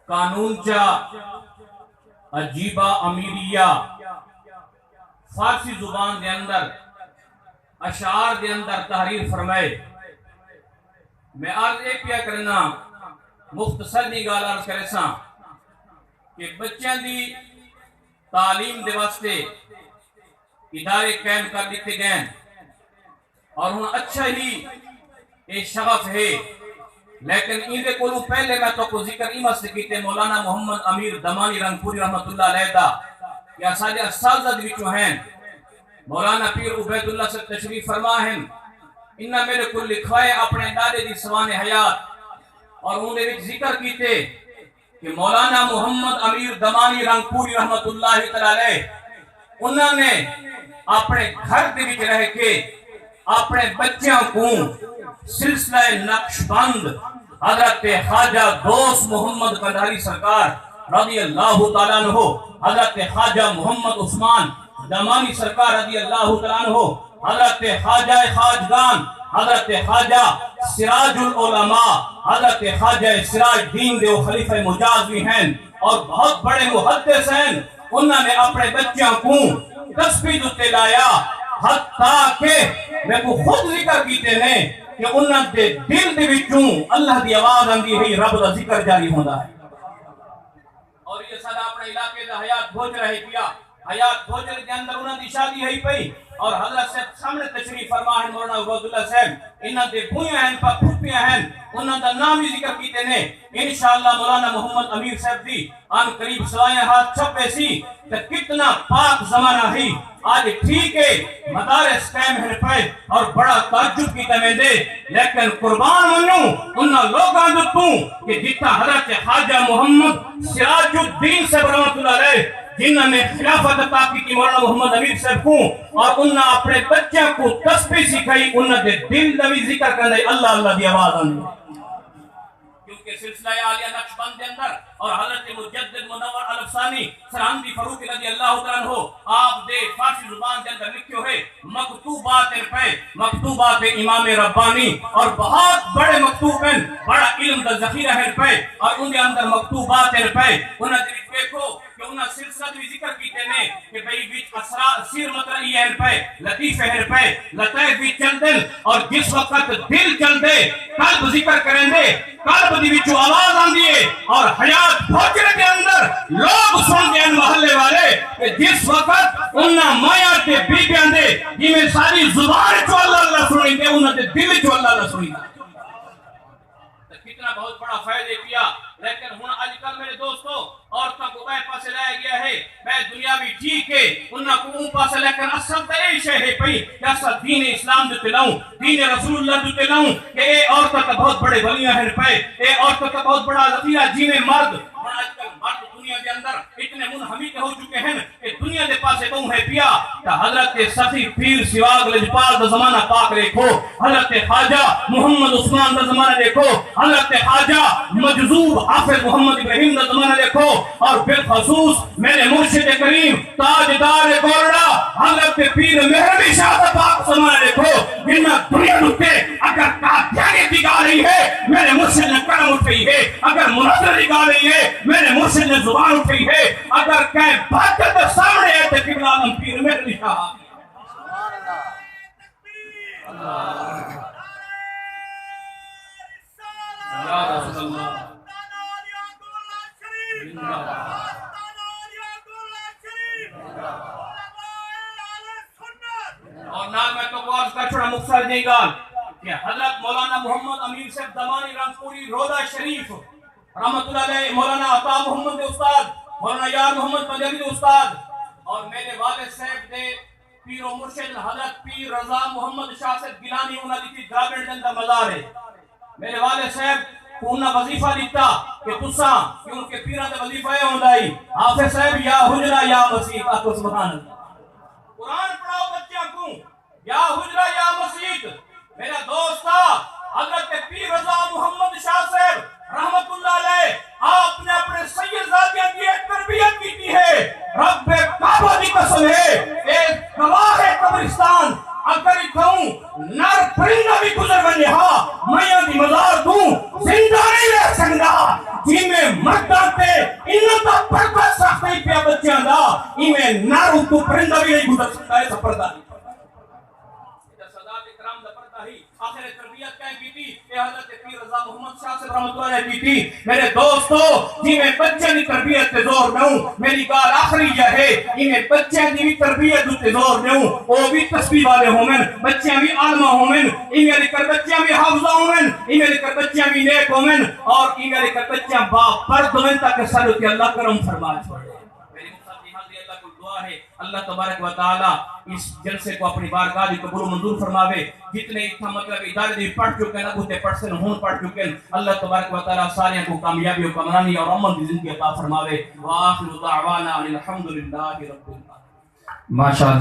قانونچا عجیبہ امیریہ فارسی زبان دے اندر اشعار دے اندر تحریر فرمائے. میں عرض ایک کیا کرنا مختصر دی گال عرض کرے ساں کہ بچیاں دی تعلیم دے واسطے ادارے قائم کر دیتے گئے اور ہن اچھا ہی ایک شغف ہے، لیکن ان دے کولوں پہلے میں تو کو ذکر ایمہ سے کیتے مولانا محمد امیر دمانی رنگپوری رحمت اللہ علیہ دا یا ساجہ اساتذہ وچوں ہیں. مولانا پیر عبید اللہ سے تشریف فرما ہیں. انہاں میرے کو لکھوائے اپنے دادے دی سوان حیات اور انہوں نے ذکر کیتے کہ مولانا محمد امیر دمانی رنگپوری رحمت اللہ علیہ انہوں نے اپنے گھر دے وچ رہ کے اپنے بچیاں کو سلسلہ نقش بند حضرت خواجہ دوست محمد قندھاری سرکار رضی اللہ تعالیٰ عنہ، حضرت خواجہ محمد عثمان دمانی سرکار رضی اللہ تعالیٰ عنہ، حضرت خواجہ خواجگان، حضرت خواجہ سراج العلماء، حضرت خواجہ سراج دین دے خلیفہ مجاز بھی ہیں اور بہت بڑے محدث ہیں. انہوں نے اپنے بچیاں کو تسبیح دے لایا حتیٰ کہ میں کو خود ذکر کیتے ہیں کہ انہوں نے دل دے وچوں اللہ دی آواز آندی ہے رب دا ذکر جاری ہوندا ہے. اور یہ سدا اپنے علاقے دا حیات بھوج رہے کیا حیات بھوجر کے اندر انہوں دی شادی ہے پئی اور حضرت صاحب سامنے تشریف فرما ہے مولانا عبید اللہ صاحب انہاں دے بھویاں ہیں پھوپیاں ہیں انہاں دا نام ہی ذکر کیتے نے. انشاءاللہ مولانا محمد امیر صاحب دی آن قریب سوائیں ہاتھ چھپے سی کہ کتنا پاک زمانہ ہے. آج ٹھیک ہے مدارس قائم ہیں پہ اور بڑا تعجب کی تمہیں دے، لیکن قربان منوں انہاں لوگاں دتوں کہ جتا حضرت خواجہ محمد سراج الدین صاحب رحمت اللہ علیہ جنہوں نے خلافت عطا کی مولانا محمد امیر صاحب کو اور انہوں نے اپنے بچوں کو تسبیح سکھائی، انہوں نے دل دوی ذکر کرنے اللہ اللہ دی آواز آنے. کیونکہ سلسلہ عالیہ نقش بند کے اندر اور حضرت مجدد منور الفسانی سرحمدی فاروق رضی اللہ تعالیٰ عنہ آپ دے فارسی زبان کے اندر لکھے ہوئے مکتوبات پہ مکتوبات امام ربانی اور بہت بڑے مکتوب ہیں، بڑا علم دا ذخیرہ ہے پہ اور ان کے اندر مکتوبات پہ انہوں نے دیکھو کہ انہاں سلسلہ بھی ذکر کیتے نے کہ بھئی بیچ اسرار سیر مطرعی ہے پہ لطیفہ ہے پہ لطائف بھی چل دل اور جس وقت دل چل دے قلب ذکر کریں دے قلب دی وچوں آواز آندی ہے اور حیات بھوجر کے اندر لوگ سن دے محلے والے کہ جس وقت انہاں مایا کے بیبیاں دے جی میں ساری زبان چو اللہ اللہ سنیں دے انہاں دے دل چو اللہ اللہ سنیں دے. کتنا بہت بڑا فائدہ کیا، لیکن ہن آج کل میرے دوستو عورتوں کو بے پاسے لایا گیا ہے بے دنیاوی ٹھیک ہے انہاں کو اون پاسے لیکن اصل تو یہ شے ہے پئی کہ اصل دین اسلام دیتے لاؤں دین رسول اللہ دیتے لاؤں کہ اے عورتوں کا بہت بڑے ولیاں ہیں پے اے عورتوں کا بہت بڑا ذخیرہ جی میں مرد آج کل مرد دنیا کے اندر اتنے منہمک ہو چکے ہیں کہ دنیا دے پاسے بہو ہے پیا کہ حضرت سخی پیر سواگ لجپال دا زمانہ پاک دیکھو، حضرت خواجہ محمد عثمان دا زمانہ دیکھو، حضرت خواجہ مجذوب حافظ محمد ابراہیم دا زمانہ دیکھو اور بالخصوص میرے مرشد کریم تاجدار گورڑا حضرت پیر مہربی شاہ دا پاک زمانہ دیکھو جن میں دنیا نکتے اگر قادیانیت دی گا رہی ہے میرے مرشد نے کرم اٹھئی ہے، اگر مناظر دی گا رہی ہے میرے مرشد نے زبان اٹھئی ہے، اگر کہیں بات کے سامنے ہے تو قبلہ عالم پیر مہربی شاہ یا رسول اللہ اور نام میں تو عرض کا چھوڑا مختصر دیں گا کہ حضرت مولانا محمد امیر صاحب دمانی رنگپوری روضہ شریف رحمت اللہ علیہ، مولانا عطا محمد دے استاد، مولانا یار محمد پنجابی دے استاد اور میرے والد صاحب دے پیر و مرشد حضرت پیر رضا محمد شاہ صاحب گیلانی انہاں دی گرابنڈ دے اندر مزار ہے. میرے والد صاحب کو انہاں وظیفہ دیتا کہ تساں کیونکہ پیراں دے وظیفہ ہے ہوندا ہی حافظ صاحب یا حجرہ یا مسجد آکو سبحان اللہ قرآن پڑھاؤ بچوں کو یا حجرہ یا مسجد. میرا دوستا حضرت پیر رضا محمد شاہ صاحب رحمت اللہ علیہ آپ نے اپنے سید زادیاں کی ایک تربیت کی ہے، رب کعبہ کی قسم ہے ایک گواہ قبرستان اگر کہوں نر پرندہ بھی گزر بنے ہاں میں دی مزار دوں زندہ نہیں رہ سکتا جی میں مردہ تے میں نر تو پرندہ بھی نہیں گزر سکتا ہے پردہ نہیں آخر تربیت کہیں کی تھی کہ حضرت پیر رضا محمد شاہ صاحب رحمۃ اللہ علیہ کی تھی میرے دوستو جی میں بچے دی تربیت تے زور نہ ہوں میری گال آخری یہ ہے انہیں بچے دی بھی تربیت تے زور نہ ہوں وہ بھی تسبیح والے ہومن بچے بھی عالمہ ہومن انہیں لکر بچے بھی حافظہ ہومن انہیں لکر بچے بھی نیک ہومن اور انہیں لکر بچے باپرد ہومن تاکہ سلوکی اللہ کرم فرما چھوڑے اللہ تبارک و تعالی اس جلسے کو اپنی بارگاہ دی قبول و منظور فرماوے جتنے اتنا مطلب ادارے دی پڑھ چکے ہیں ابو تے پڑھ سے ہون پڑھ چکے ہیں اللہ تبارک و تعالی سارے کو کامیابی و کامرانی اور امن دی زندگی عطا فرماوے وآخر دعوانا الحمدللہ رب العالمین. ماشاءاللہ.